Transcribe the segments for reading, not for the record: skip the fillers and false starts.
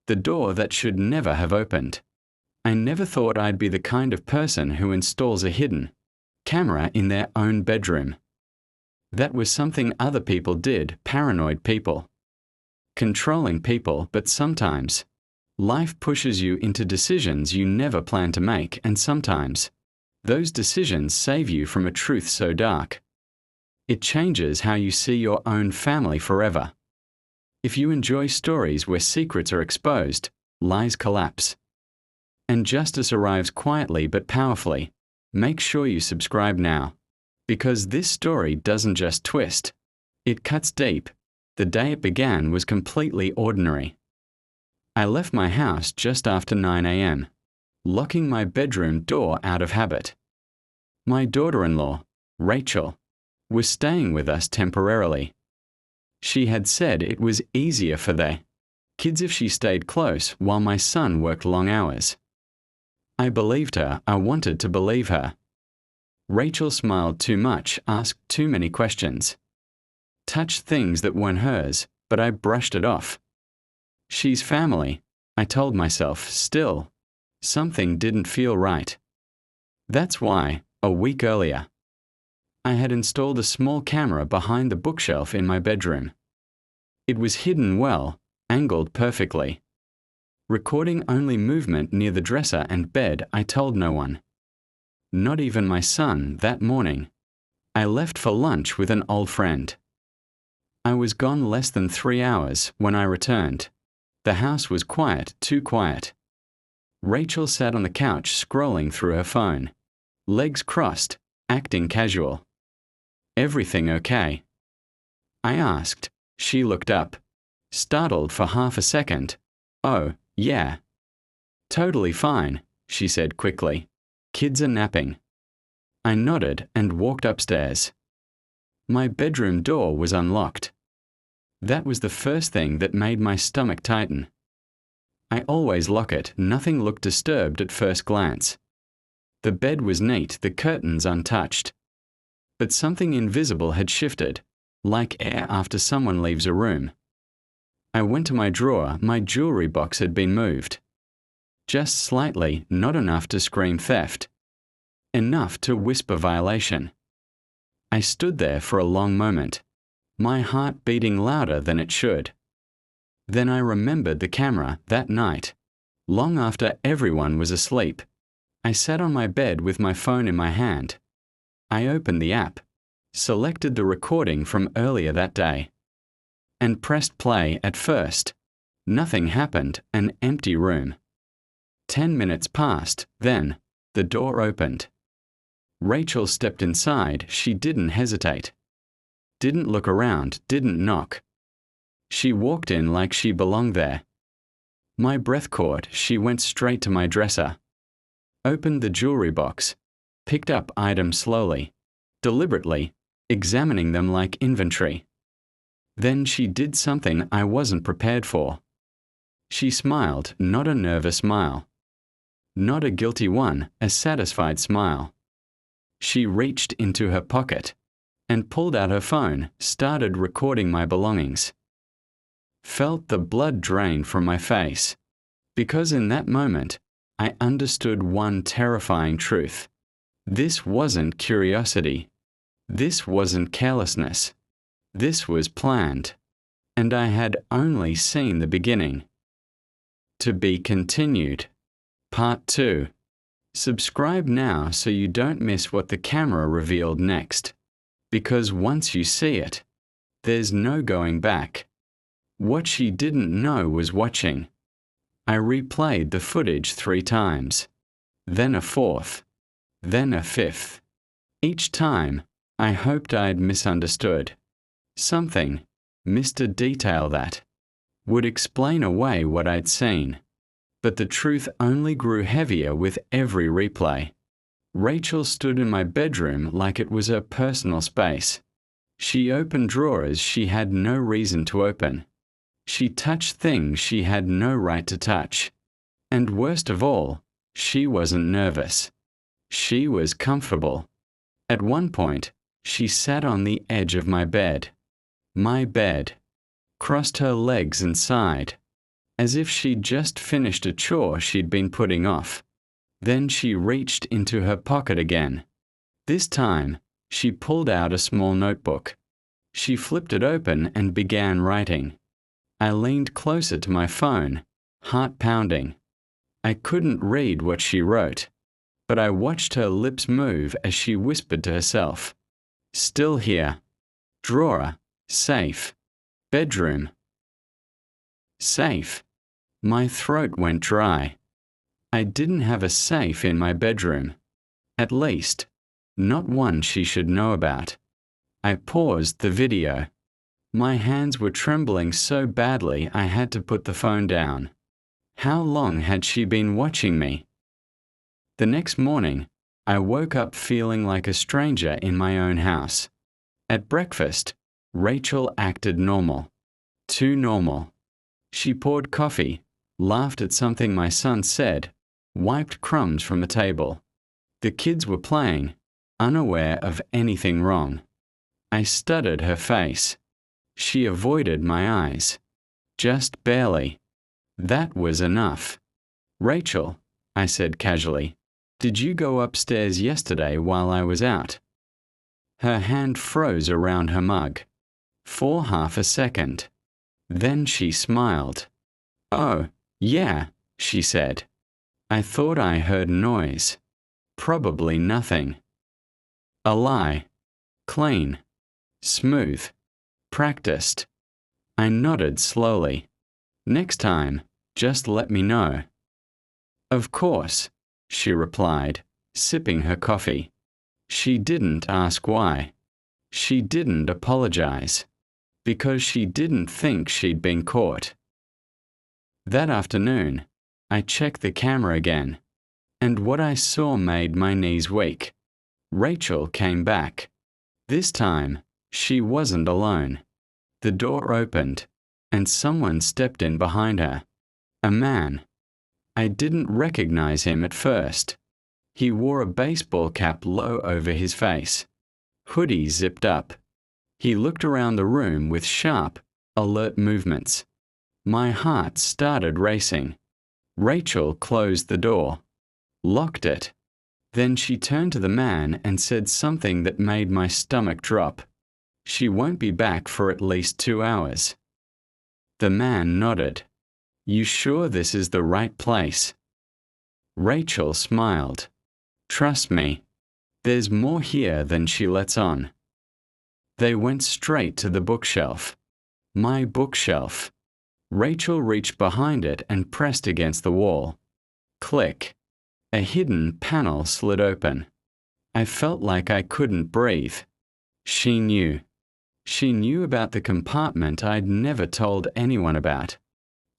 The door that should never have opened. I never thought I'd be the kind of person who installs a hidden camera in their own bedroom. That was something other people did, paranoid people. Controlling people, but sometimes life pushes you into decisions you never planned to make, and sometimes those decisions save you from a truth so dark. It changes how you see your own family forever. If you enjoy stories where secrets are exposed, lies collapse, and justice arrives quietly but powerfully, make sure you subscribe now. Because this story doesn't just twist, it cuts deep. The day it began was completely ordinary. I left my house just after 9 a.m., locking my bedroom door out of habit. My daughter-in-law, Rachel, was staying with us temporarily. She had said it was easier for the kids if she stayed close while my son worked long hours. I believed her. I wanted to believe her. Rachel smiled too much, asked too many questions, touched things that weren't hers, but I brushed it off. She's family, I told myself. Still, something didn't feel right. That's why, a week earlier, I had installed a small camera behind the bookshelf in my bedroom. It was hidden well, angled perfectly. Recording only movement near the dresser and bed. I told no one. Not even my son. That morning, I left for lunch with an old friend. I was gone less than 3 hours. When I returned, the house was quiet, too quiet. Rachel sat on the couch scrolling through her phone, legs crossed, acting casual. Everything okay? I asked. She looked up, startled for half a second. Oh, yeah. Totally fine, she said quickly. Kids are napping. I nodded and walked upstairs. My bedroom door was unlocked. That was the first thing that made my stomach tighten. I always lock it. Nothing looked disturbed at first glance. The bed was neat, the curtains untouched. But something invisible had shifted, like air after someone leaves a room. I went to my drawer. My jewelry box had been moved. Just slightly, not enough to scream theft. Enough to whisper violation. I stood there for a long moment, my heart beating louder than it should. Then I remembered the camera that night. Long after everyone was asleep, I sat on my bed with my phone in my hand. I opened the app, selected the recording from earlier that day, and pressed play. At first, nothing happened, an empty room. 10 minutes passed, then the door opened. Rachel stepped inside. She didn't hesitate, didn't look around, didn't knock. She walked in like she belonged there. My breath caught. She went straight to my dresser, opened the jewelry box, picked up items slowly, deliberately, examining them like inventory. Then she did something I wasn't prepared for. She smiled, not a nervous smile, not a guilty one, a satisfied smile. She reached into her pocket and pulled out her phone, started recording my belongings. Felt the blood drain from my face, because in that moment, I understood one terrifying truth. This wasn't curiosity. This wasn't carelessness. This was planned, and I had only seen the beginning. To be continued. Part 2. Subscribe now so you don't miss what the camera revealed next. Because once you see it, there's no going back. What she didn't know was watching. I replayed the footage 3 times, then a 4th, then a 5th. Each time, I hoped I'd misunderstood. Something, missed a detail that would explain away what I'd seen. But the truth only grew heavier with every replay. Rachel stood in my bedroom like it was her personal space. She opened drawers she had no reason to open. She touched things she had no right to touch. And worst of all, she wasn't nervous. She was comfortable. At one point, she sat on the edge of my bed, crossed her legs and sighed. as if she'd just finished a chore she'd been putting off. Then she reached into her pocket again. This time, she pulled out a small notebook. She flipped it open and began writing. I leaned closer to my phone, heart pounding. I couldn't read what she wrote, but I watched her lips move as she whispered to herself. Still here. Drawer. Safe. Bedroom. Safe. My throat went dry. I didn't have a safe in my bedroom. At least, not one she should know about. I paused the video. My hands were trembling so badly I had to put the phone down. How long had she been watching me? The next morning, I woke up feeling like a stranger in my own house. At breakfast, Rachel acted normal. Too normal. She poured coffee, laughed at something my son said, wiped crumbs from the table. The kids were playing, unaware of anything wrong. I studied her face. She avoided my eyes. Just barely. That was enough. Rachel, I said casually, did you go upstairs yesterday while I was out? Her hand froze around her mug. For half a second. Then she smiled. Oh, yeah, she said. I thought I heard noise. Probably nothing. A lie. Clean. Smooth. Practiced. I nodded slowly. Next time, just let me know. Of course, she replied, sipping her coffee. She didn't ask why. She didn't apologize. Because she didn't think she'd been caught. That afternoon, I checked the camera again, and what I saw made my knees weak. Rachel came back. This time, she wasn't alone. The door opened, and someone stepped in behind her. A man. I didn't recognize him at first. He wore a baseball cap low over his face. Hoodie zipped up. He looked around the room with sharp, alert movements. My heart started racing. Rachel closed the door, locked it. Then she turned to the man and said something that made my stomach drop. She won't be back for at least 2 hours. The man nodded. You sure this is the right place? Rachel smiled. Trust me, there's more here than she lets on. They went straight to the bookshelf. My bookshelf. Rachel reached behind it and pressed against the wall. Click. A hidden panel slid open. I felt like I couldn't breathe. She knew. She knew about the compartment I'd never told anyone about.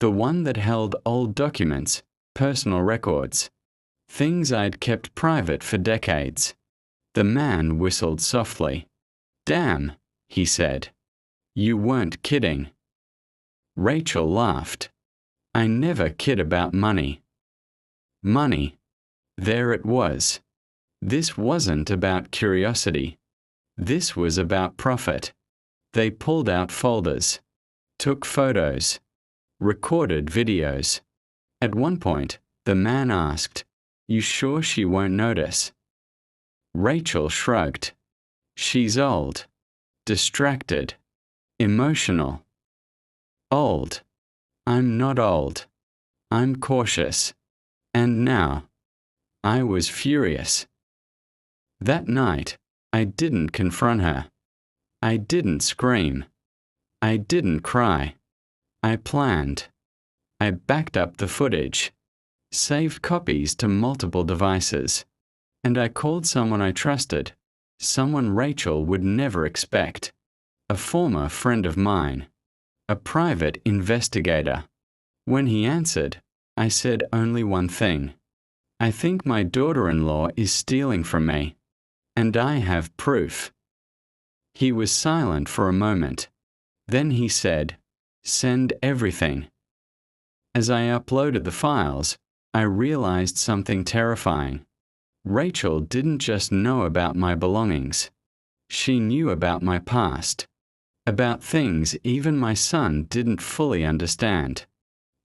The one that held old documents, personal records, things I'd kept private for decades. The man whistled softly. Damn, he said. You weren't kidding. Rachel laughed. I never kid about money. Money. There it was. This wasn't about curiosity. This was about profit. They pulled out folders, took photos, recorded videos. At one point, the man asked, You sure she won't notice? Rachel shrugged. She's old, distracted, emotional. Old. I'm not old. I'm cautious. And now, I was furious. That night, I didn't confront her. I didn't scream. I didn't cry. I planned. I backed up the footage, saved copies to multiple devices, and I called someone I trusted, someone Rachel would never expect, a former friend of mine, a private investigator. When he answered, I said only one thing. I think my daughter-in-law is stealing from me, and I have proof. He was silent for a moment. Then he said, Send everything. As I uploaded the files, I realized something terrifying. Rachel didn't just know about my belongings. She knew about my past, about things even my son didn't fully understand.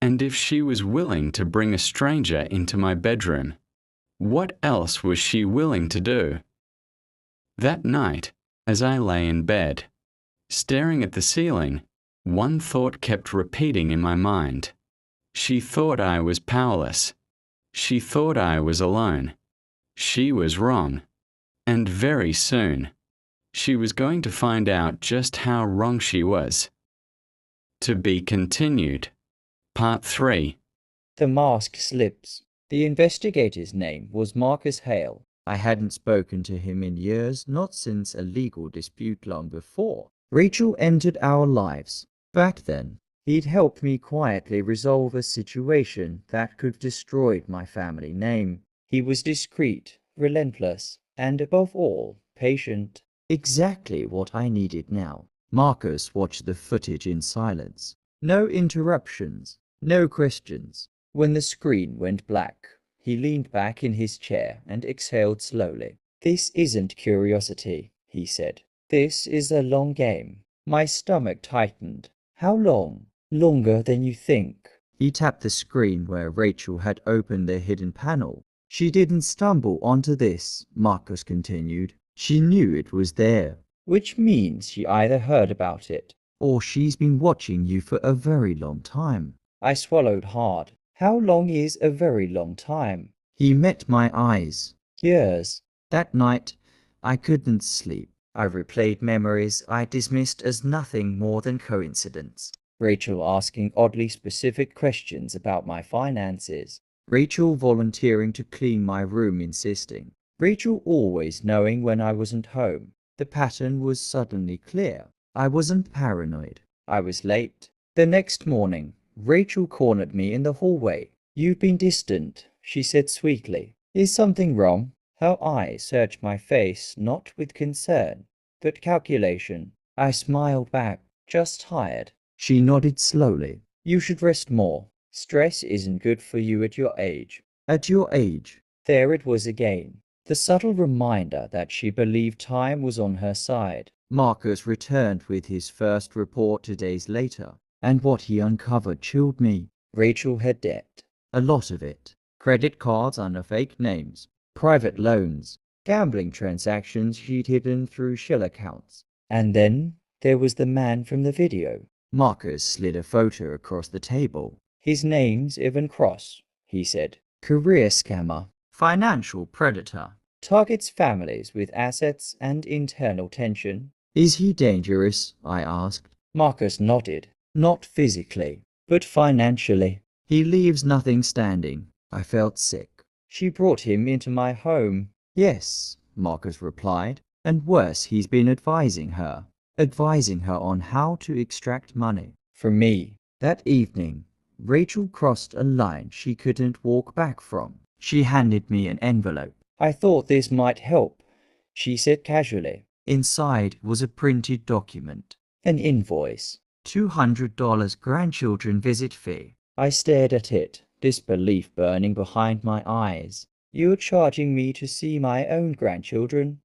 And if she was willing to bring a stranger into my bedroom, what else was she willing to do? That night, as I lay in bed, staring at the ceiling, one thought kept repeating in my mind. She thought I was powerless. She thought I was alone. She was wrong. And very soon, she was going to find out just how wrong she was. To be continued. Part 3. The mask slips. The investigator's name was Marcus Hale. I hadn't spoken to him in years, not since a legal dispute long before. Rachel entered our lives. Back then, he'd helped me quietly resolve a situation that could have destroyed my family name. He was discreet, relentless, and above all, patient. Exactly what I needed now. Marcus watched the footage in silence. No interruptions, no questions. When the screen went black, he leaned back in his chair and exhaled slowly. "This isn't curiosity," he said. "This is a long game." My stomach tightened. "How long?" "Longer than you think." He tapped the screen where Rachel had opened the hidden panel. "She didn't stumble onto this," Marcus continued. "She knew it was there. Which means she either heard about it, or she's been watching you for a very long time." I swallowed hard. How long is a very long time? He met my eyes. "Years." That night, I couldn't sleep. I replayed memories I dismissed as nothing more than coincidence. Rachel asking oddly specific questions about my finances. Rachel volunteering to clean my room, insisting. Rachel always knowing when I wasn't home. The pattern was suddenly clear. I wasn't paranoid. I was late. The next morning, Rachel cornered me in the hallway. "You've been distant," she said sweetly. "Is something wrong?" Her eyes searched my face, not with concern, but calculation. I smiled back. "Just tired." She nodded slowly. "You should rest more. Stress isn't good for you at your age." At your age? There it was again. The subtle reminder that she believed time was on her side. Marcus returned with his first report 2 days later, and what he uncovered chilled me. Rachel had debt. A lot of it. Credit cards under fake names, private loans, gambling transactions she'd hidden through shell accounts. And then there was the man from the video. Marcus slid a photo across the table. "His name's Evan Cross," he said. "Career scammer, financial predator, targets families with assets and internal tension." "Is he dangerous?" I asked. Marcus nodded. "Not physically, but financially. He leaves nothing standing." I felt sick. "She brought him into my home." "Yes," Marcus replied. "And worse, he's been advising her on how to extract money from me." That evening, Rachel crossed a line she couldn't walk back from. She handed me an envelope. "I thought this might help," she said casually. Inside was a printed document. An invoice. $200 grandchildren visit fee. I stared at it, disbelief burning behind my eyes. "You're charging me to see my own grandchildren?"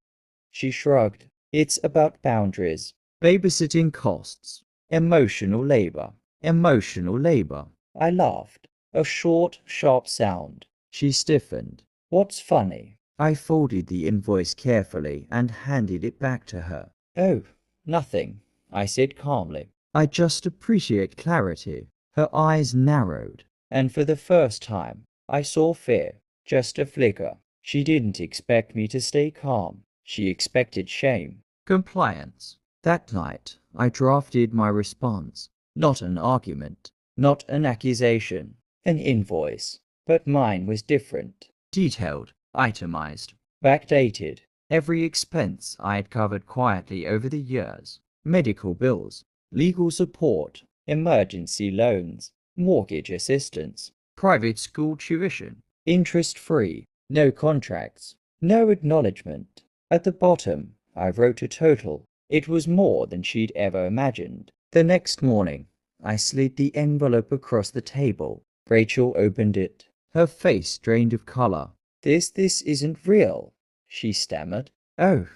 She shrugged. "It's about boundaries. Babysitting costs. Emotional labor." Emotional labor. I laughed. A short, sharp sound. She stiffened. "What's funny?" I folded the invoice carefully and handed it back to her. "Oh, nothing," I said calmly. "I just appreciate clarity." Her eyes narrowed, and for the first time, I saw fear. Just a flicker. She didn't expect me to stay calm. She expected shame. Compliance. That night, I drafted my response. Not an argument, not an accusation, an invoice. But mine was different. Detailed, itemized, backdated. Every expense I had covered quietly over the years. Medical bills, legal support, emergency loans, mortgage assistance, private school tuition, interest-free, no contracts, no acknowledgement. At the bottom, I wrote a total. It was more than she'd ever imagined. The next morning, I slid the envelope across the table. Rachel opened it. Her face drained of color. This isn't real," she stammered. "Oh,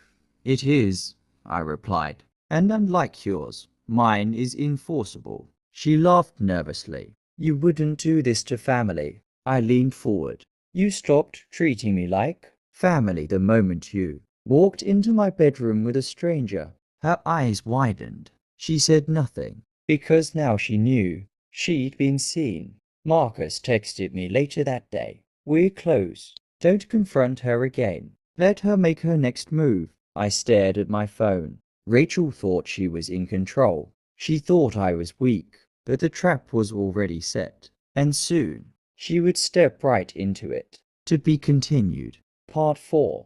it is," I replied. "And unlike yours, mine is enforceable." She laughed nervously. You wouldn't do this to family. I leaned forward. You stopped treating me like family the moment you walked into my bedroom with a stranger. Her eyes widened. She said nothing, because now she knew she'd been seen. Marcus texted me later that day. We're close. Don't confront her again. Let her make her next move. I stared at my phone. Rachel thought she was in control. She thought I was weak, but the trap was already set. And soon, she would step right into it. To be continued. Part 4.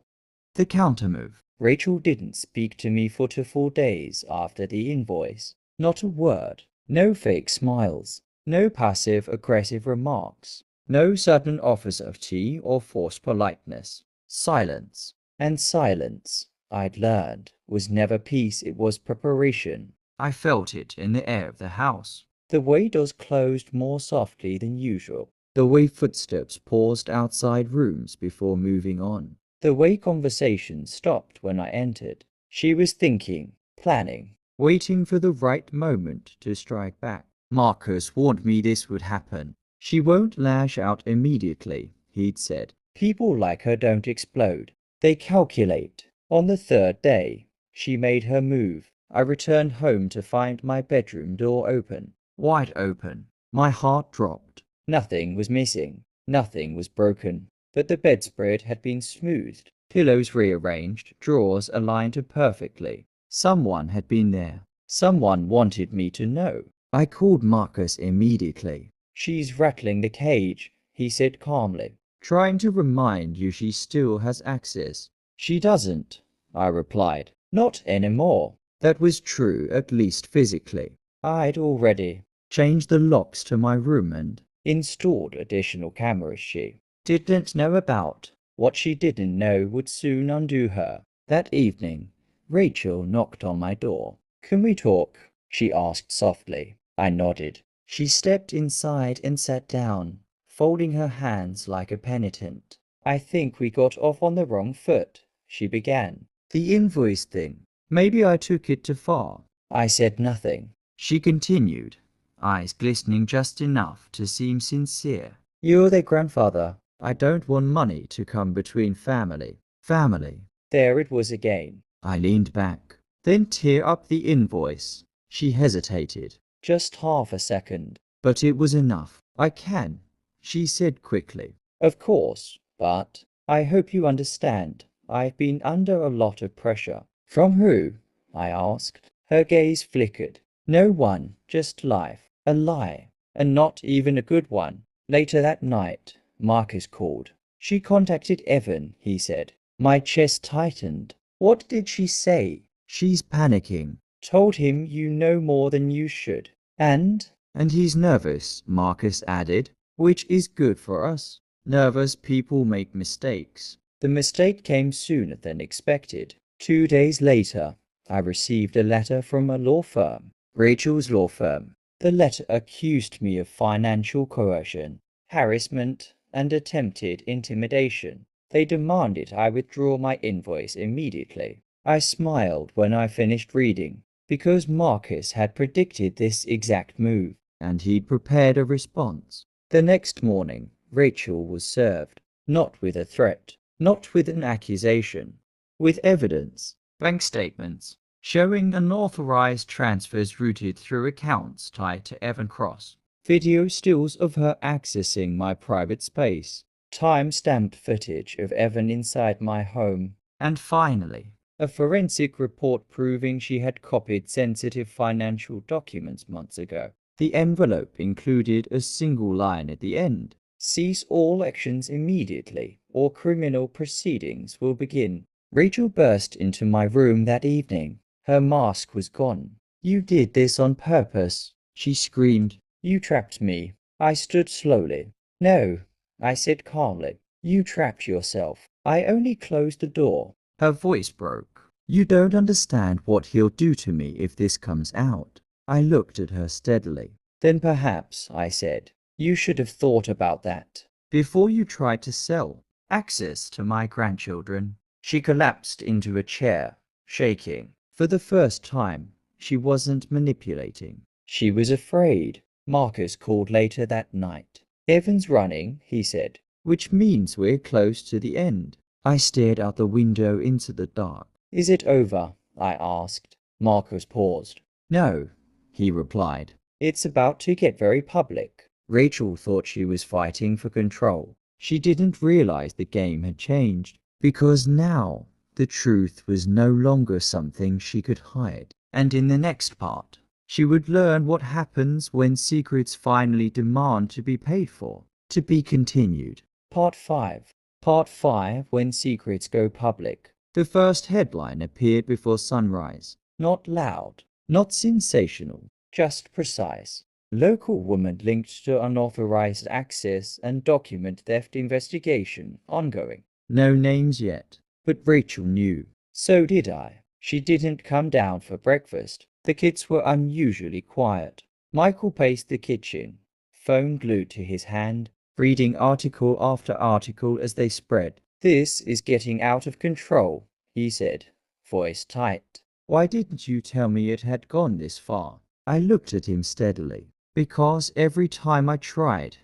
The countermove. Rachel didn't speak to me for 4 days after the invoice. Not a word. No fake smiles. No passive-aggressive remarks. No sudden offers of tea or forced politeness. Silence. And silence, I'd learned, was never peace, it was preparation. I felt it in the air of the house. The way doors closed more softly than usual. The way footsteps paused outside rooms before moving on. The way conversation stopped when I entered. She was thinking, planning, waiting for the right moment to strike back. Marcus warned me this would happen. She won't lash out immediately, he'd said. People like her don't explode. They calculate. On the 3rd day, she made her move. I returned home to find my bedroom door open. Wide open. My heart dropped. Nothing was missing. Nothing was broken. But the bedspread had been smoothed, pillows rearranged, drawers aligned perfectly. Someone had been there. Someone wanted me to know. I called Marcus immediately. She's rattling the cage, he said calmly, trying to remind you she still has access. She doesn't, I replied. Not anymore. That was true, at least physically. I'd already changed the locks to my room and installed additional cameras she didn't know about. What she didn't know would soon undo her. That evening, Rachel knocked on my door. Can we talk? She asked softly. I nodded. She stepped inside and sat down, folding her hands like a penitent. I think we got off on the wrong foot, she began. The invoice thing. Maybe I took it too far. I said nothing. She continued, eyes glistening just enough to seem sincere. You're their grandfather. I don't want money to come between family. Family. There it was again. I leaned back. Then tear up the invoice. She hesitated. Just half a second. But it was enough. I can, she said quickly. Of course, but I hope you understand. I've been under a lot of pressure. From who? I asked. Her gaze flickered. No one, just life. A lie. And not even a good one. Later that night, Marcus called. She contacted Evan, he said. My chest tightened. What did she say? She's panicking. Told him you know more than you should. And he's nervous, Marcus added, which is good for us. Nervous people make mistakes. The mistake came sooner than expected. 2 days later, I received a letter from a law firm, Rachel's law firm. The letter accused me of financial coercion, harassment, and attempted intimidation. They demanded I withdraw my invoice immediately. I smiled when I finished reading, because Marcus had predicted this exact move, and he'd prepared a response. The next morning, Rachel was served, not with a threat, not with an accusation, with evidence, bank statements, showing unauthorized transfers routed through accounts tied to Evan Cross, video stills of her accessing my private space, time-stamped footage of Evan inside my home, and finally, a forensic report proving she had copied sensitive financial documents months ago. The envelope included a single line at the end. Cease all actions immediately, or criminal proceedings will begin. Rachel burst into my room that evening. Her mask was gone. You did this on purpose, she screamed. You trapped me. I stood slowly. No, I said calmly. You trapped yourself. I only closed the door. Her voice broke. You don't understand what he'll do to me if this comes out. I looked at her steadily. Then perhaps, I said, you should have thought about that before you tried to sell access to my grandchildren. She collapsed into a chair, shaking. For the first time, she wasn't manipulating. She was afraid. Marcus called later that night. Evan's running, he said, which means we're close to the end. I stared out the window into the dark. Is it over? I asked. Marcus paused. No, he replied. It's about to get very public. Rachel thought she was fighting for control. She didn't realize the game had changed, because now the truth was no longer something she could hide. And in the next part, she would learn what happens when secrets finally demand to be paid for. To be continued. Part 5. Part 5, When Secrets Go Public. The first headline appeared before sunrise. Not loud, not sensational, just precise. Local woman linked to unauthorized access and document theft investigation ongoing. No names yet, but Rachel knew. So did I. She didn't come down for breakfast. The kids were unusually quiet. Michael paced the kitchen, phone glued to his hand, reading article after article as they spread. This is getting out of control, he said, voice tight. Why didn't you tell me it had gone this far? I looked at him steadily. Because every time I tried,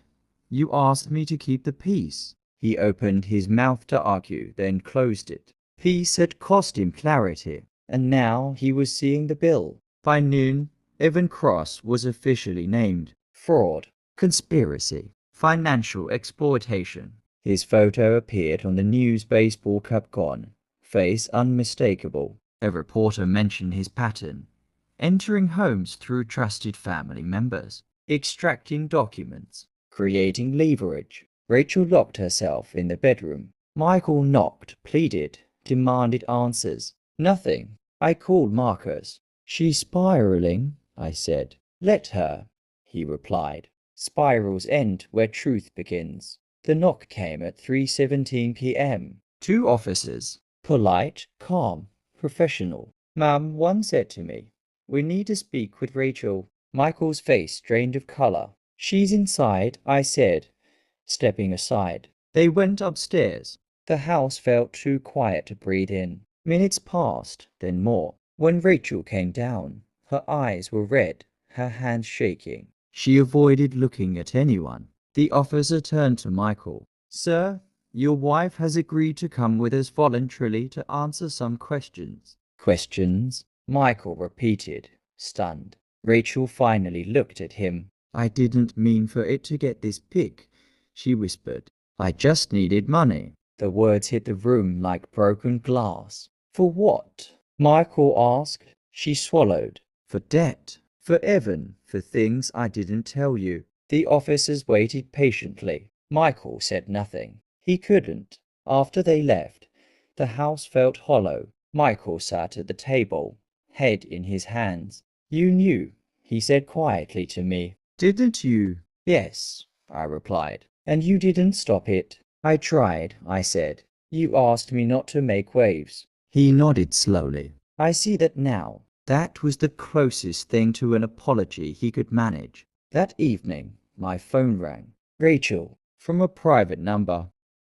you asked me to keep the peace. He opened his mouth to argue, then closed it. Peace had cost him clarity, and now he was seeing the bill. By noon, Evan Cross was officially named. Fraud, conspiracy, financial exploitation. His photo appeared on the news. Baseball cap gone, face unmistakable. A reporter mentioned his pattern. Entering homes through trusted family members, extracting documents, creating leverage. Rachel locked herself in the bedroom. Michael knocked, pleaded, demanded answers. Nothing. I called Marcus. She's spiraling, I said. Let her, he replied. Spirals end where truth begins. The knock came at 3:17 p.m. 2 officers, polite, calm, professional. Ma'am, one said to me, we need to speak with Rachel. Michael's face drained of color. She's inside, I said, stepping aside. They went upstairs. The house felt too quiet to breathe in. Minutes passed, then more. When Rachel came down, her eyes were red, her hands shaking. She avoided looking at anyone. The officer turned to Michael. Sir, your wife has agreed to come with us voluntarily to answer some questions. Questions? Michael repeated, stunned. Rachel finally looked at him. I didn't mean for it to get this big, she whispered. I just needed money. The words hit the room like broken glass. For what? Michael asked. She swallowed. For debt. For Evan. For things I didn't tell you. The officers waited patiently. Michael said nothing. He couldn't. After they left, the house felt hollow. Michael sat at the table, head in his hands. You knew, he said quietly to me. Didn't you? Yes, I replied. And you didn't stop it. I tried, I said. You asked me not to make waves. He nodded slowly. I see that now. That was the closest thing to an apology he could manage. That evening, my phone rang. Rachel, from a private number.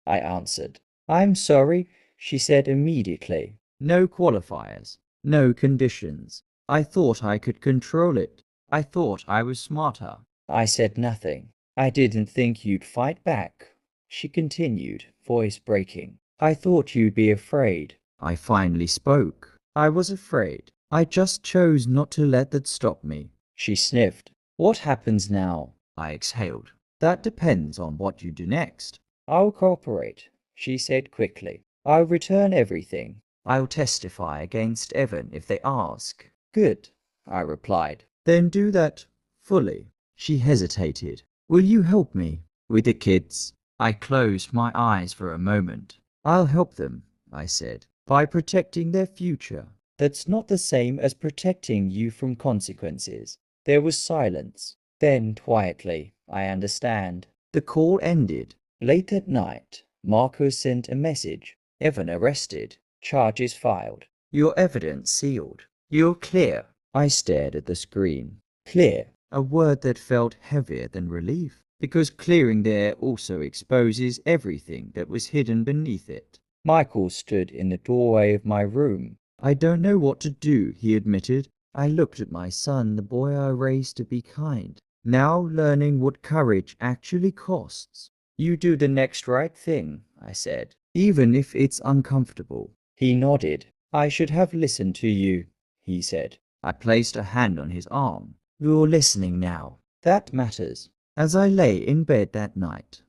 I answered. I'm sorry, she said immediately. No qualifiers. No conditions. I thought I could control it. I thought I was smarter. I said nothing. I didn't think you'd fight back. She continued, voice breaking. I thought you'd be afraid. I finally spoke. I was afraid. I just chose not to let that stop me. She sniffed. What happens now? I exhaled. That depends on what you do next. I'll cooperate, she said quickly. I'll return everything. I'll testify against Evan if they ask. Good, I replied. Then do that fully. She hesitated. Will you help me? With the kids? I closed my eyes for a moment. I'll help them, I said, by protecting their future. That's not the same as protecting you from consequences. There was silence. Then, quietly, I understand. The call ended. Late at night, Marco sent a message. Evan arrested. Charges filed. Your evidence sealed. You're clear. I stared at the screen. Clear. A word that felt heavier than relief. Because clearing there also exposes everything that was hidden beneath it. Michael stood in the doorway of my room. I don't know what to do, he admitted. I looked at my son, the boy I raised to be kind. now learning what courage actually costs. You do the next right thing, I said, even if it's uncomfortable. He nodded. I should have listened to you, he said. I placed a hand on his arm. You're listening now. That matters. As I lay in bed that night,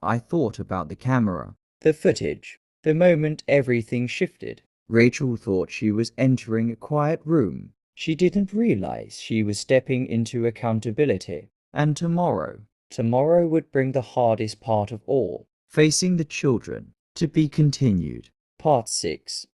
I thought about the camera, the footage, the moment everything shifted. Rachel thought she was entering a quiet room. She didn't realize she was stepping into accountability. And tomorrow would bring the hardest part of all, facing the children. To be continued. Part 6.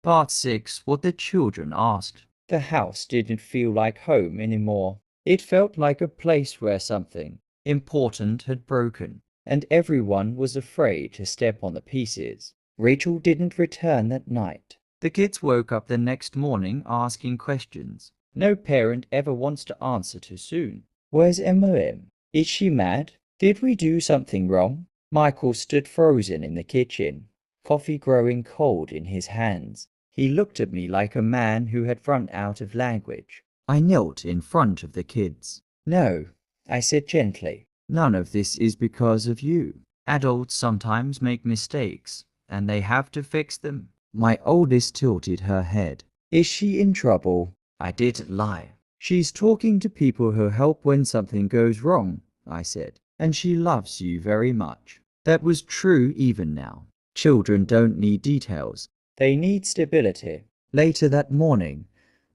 Part 6. What the children asked. The house didn't feel like home anymore. It felt like a place where something important had broken, and everyone was afraid to step on the pieces. Rachel didn't return that night. The kids woke up the next morning asking questions. No parent ever wants to answer too soon. Where's MOM? Is she mad? Did we do something wrong? Michael stood frozen in the kitchen, coffee growing cold in his hands. He looked at me like a man who had run out of language. I knelt in front of the kids. No, I said gently. None of this is because of you. Adults sometimes make mistakes, and they have to fix them. My oldest tilted her head. Is she in trouble? I didn't lie. She's talking to people who help when something goes wrong, I said, and she loves you very much. That was true even now. Children don't need details. They need stability. Later that morning,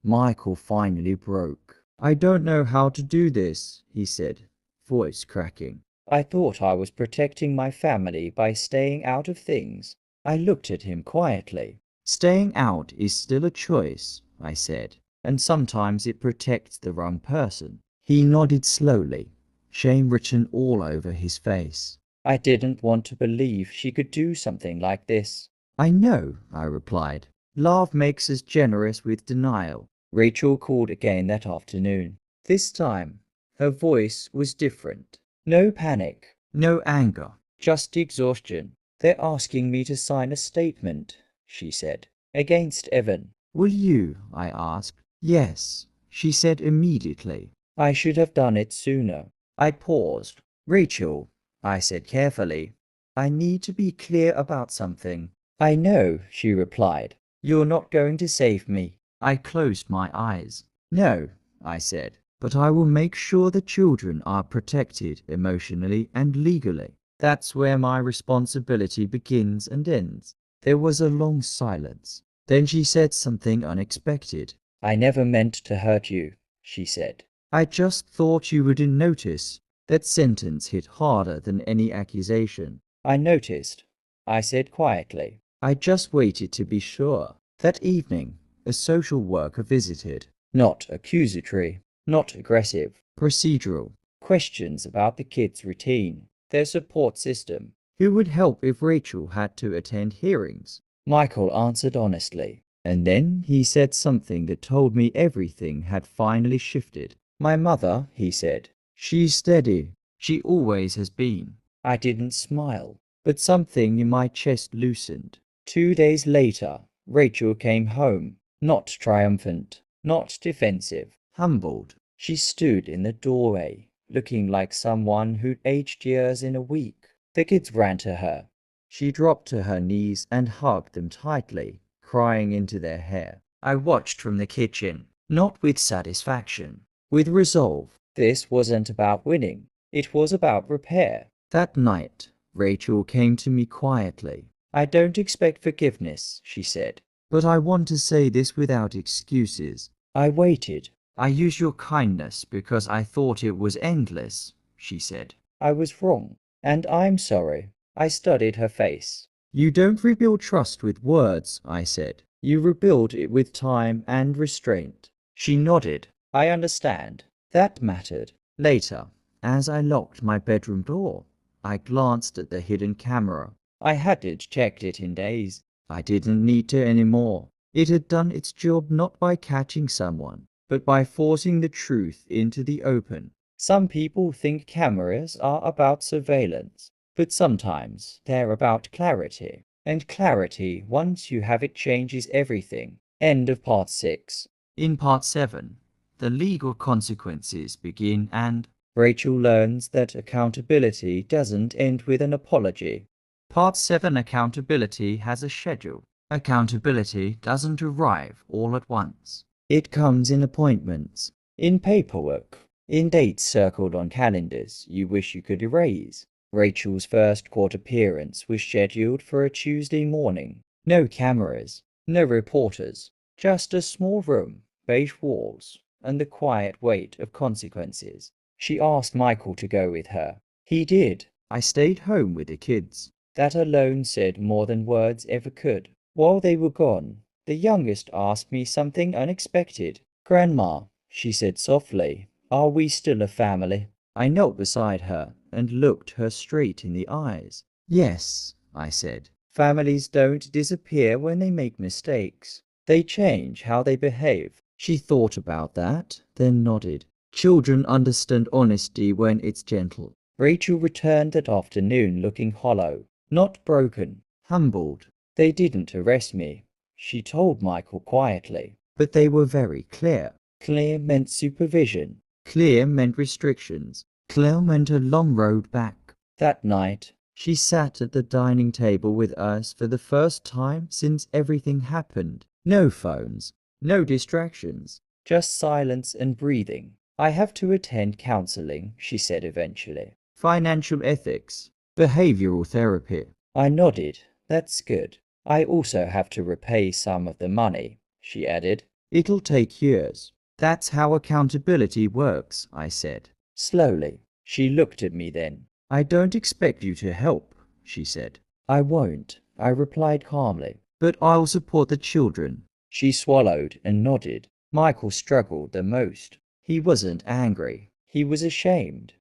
Michael finally broke. I don't know how to do this, he said, voice cracking. I thought I was protecting my family by staying out of things. I looked at him quietly. Staying out is still a choice, I said, and sometimes it protects the wrong person. He nodded slowly, shame written all over his face. I didn't want to believe she could do something like this. I know, I replied. Love makes us generous with denial. Rachel called again that afternoon. This time, her voice was different. No panic, no anger, just exhaustion. They're asking me to sign a statement, she said, against Evan. Will you? I asked. Yes, she said immediately. I should have done it sooner. I paused. Rachel, I said carefully, I need to be clear about something. I know, she replied. You're not going to save me. I closed my eyes. No, I said, but I will make sure the children are protected emotionally and legally. That's where my responsibility begins and ends. There was a long silence. Then she said something unexpected. I never meant to hurt you, she said. I just thought you wouldn't notice. That sentence hit harder than any accusation. I noticed, I said quietly. I just waited to be sure. That evening, a social worker visited. Not accusatory, not aggressive, procedural. Questions about the kids' routine, their support system. Who would help if Rachel had to attend hearings? Michael answered honestly. And then he said something that told me everything had finally shifted. My mother, he said. She's steady. She always has been. I didn't smile, but something in my chest loosened. 2 days later, Rachel came home, not triumphant, not defensive, humbled. She stood in the doorway, looking like someone who'd aged years in a week. The kids ran to her. She dropped to her knees and hugged them tightly, crying into their hair. I watched from the kitchen, not with satisfaction, with resolve. This wasn't about winning. It was about repair. That night, Rachel came to me quietly. I don't expect forgiveness, she said, but I want to say this without excuses. I waited. I used your kindness because I thought it was endless, she said. I was wrong, and I'm sorry. I studied her face. You don't rebuild trust with words, I said. You rebuild it with time and restraint. She nodded. I understand. That mattered. Later, as I locked my bedroom door, I glanced at the hidden camera. I hadn't checked it in days. I didn't need to anymore. It had done its job not by catching someone, but by forcing the truth into the open. Some people think cameras are about surveillance, but sometimes they're about clarity. And clarity, once you have it, changes everything. End of part 6. In part 7, the legal consequences begin and Rachel learns that accountability doesn't end with an apology. Part 7. Accountability has a schedule. Accountability doesn't arrive all at once. It comes in appointments, in paperwork, in dates circled on calendars you wish you could erase. Rachel's first court appearance was scheduled for a Tuesday morning. No cameras, no reporters, just a small room, beige walls, and the quiet weight of consequences. She asked Michael to go with her. He did. I stayed home with the kids. That alone said more than words ever could. While they were gone, the youngest asked me something unexpected. "Grandma," she said softly, "are we still a family?" I knelt beside her and looked her straight in the eyes. "Yes," I said. "Families don't disappear when they make mistakes. They change how they behave." She thought about that, then nodded. Children understand honesty when it's gentle. Rachel returned that afternoon looking hollow, not broken, humbled. "They didn't arrest me," she told Michael quietly, "but they were very clear." Clear meant supervision. Clear meant restrictions. Clear meant a long road back. That night, she sat at the dining table with us for the first time since everything happened. No phones, no distractions, just silence and breathing. "I have to attend counseling," she said eventually. "Financial ethics, behavioral therapy." I nodded. "That's good. I also have to repay some of the money," she added. "It'll take years." "That's how accountability works," I said. Slowly. She looked at me then. "I don't expect you to help," she said. "I won't," I replied calmly. "But I'll support the children." She swallowed and nodded. Michael struggled the most. He wasn't angry. He was ashamed.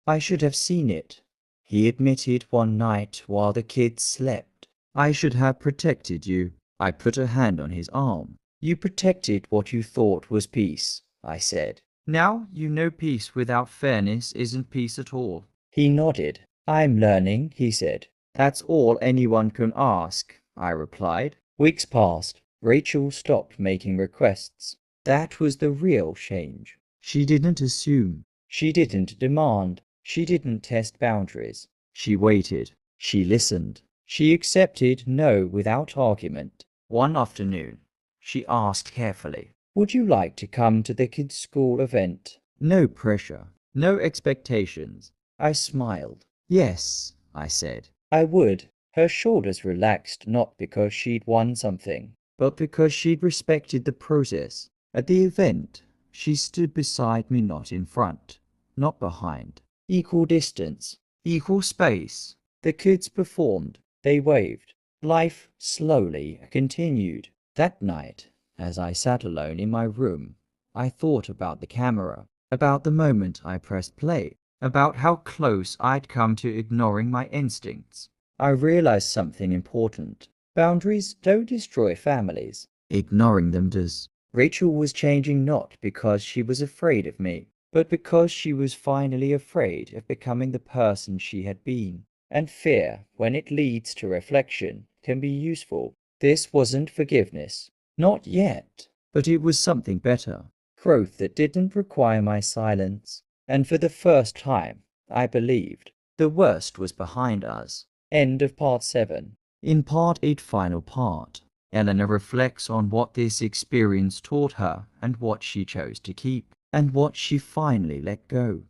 "I should have seen it," he admitted one night while the kids slept. "I should have protected you." I put a hand on his arm. "You protected what you thought was peace," I said. "Now you know peace without fairness isn't peace at all." He nodded. "I'm learning," he said. "That's all anyone can ask," I replied. Weeks passed. Rachel stopped making requests. That was the real change. She didn't assume. She didn't demand. She didn't test boundaries. She waited. She listened. She accepted no without argument. One afternoon, she asked carefully, "Would you like to come to the kids' school event?" No pressure. No expectations. I smiled. "Yes," I said. "I would." Her shoulders relaxed, not because she'd won something, but because she'd respected the process. At the event, she stood beside me, not in front, not behind. Equal distance, equal space. The kids performed. They waved. Life slowly continued. That night, as I sat alone in my room, I thought about the camera, about the moment I pressed play, about how close I'd come to ignoring my instincts. I realized something important. Boundaries don't destroy families. Ignoring them does. Rachel was changing not because she was afraid of me, but because she was finally afraid of becoming the person she had been. And fear, when it leads to reflection, can be useful. This wasn't forgiveness. Not yet. But it was something better. Growth that didn't require my silence. And for the first time, I believed the worst was behind us. End of part 7. In part 8, final part, Eleanor reflects on what this experience taught her and what she chose to keep, and what she finally let go.